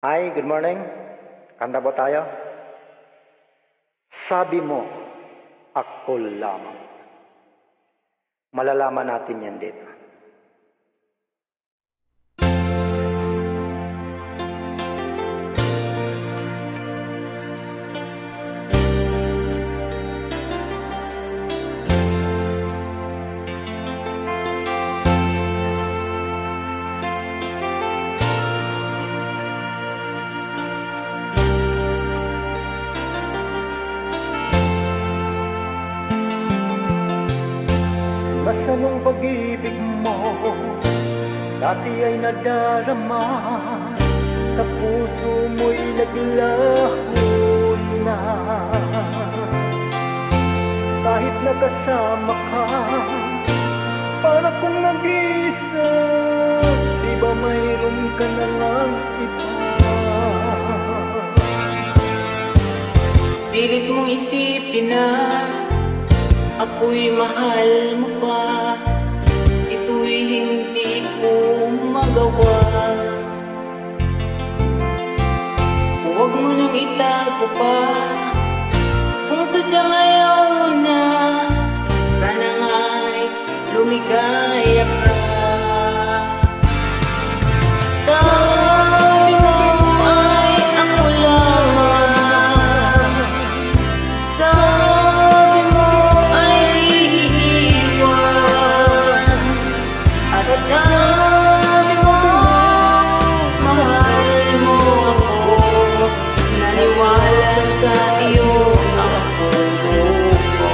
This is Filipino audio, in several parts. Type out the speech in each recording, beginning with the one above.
Hi, good morning. Kanta po tayo. Sabi mo, ako lamang. Malalaman natin yan dito. Nasaan ang pag-ibig mo? Dati ay nadarama, sa puso mo'y naglaho na. Kahit nakasama ka, para kong nag-iisa, di ba mayroon ka na lang iba? Pilit mong isipin na ako'y mahal mo pa, ito'y hindi ko magawa. Huwag mo nang itago pa, kung sadyang ayaw mo na, sana nga'y lumigaya ka. Sabi mo ay ako lamang, sabi mo ay iiwan, at sabi mo mahal mo ako, naniwala sa iyo ang puso ko.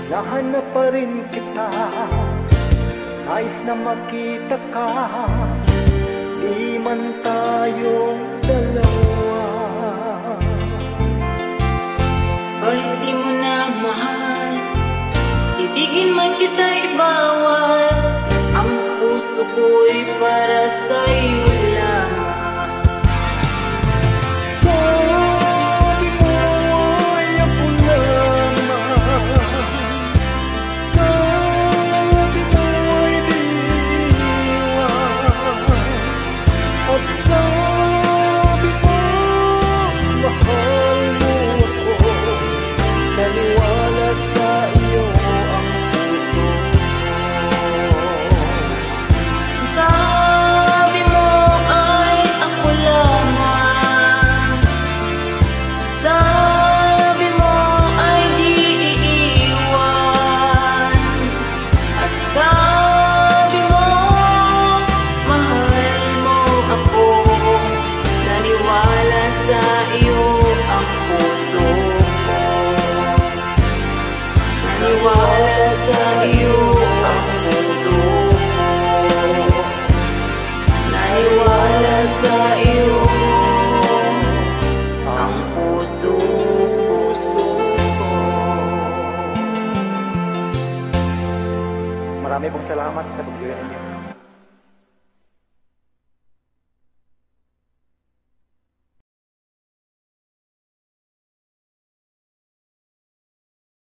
Nahanap pa rin kita, nais na makita ka, di man tayong dalawa. Kahit di mo na mahal, ibigin man kita ibawal, ang puso ko'y para sa'yo lamang. Sabi mo ay ako lamang, sabi mo ay di iwan, at sabi mo mahal mo ako, naniwala sa iyo ang puso ko. Sabi mo ay ako lamang, sabi mo ay di iiwan, at sabi mo mahal mo ako, naniwala sa iyo ang puso ko. Naniwala sa iyo ang puso ko, naniwala sa iyo ang puso ko. Marami pong salamat sa pag-join niyo.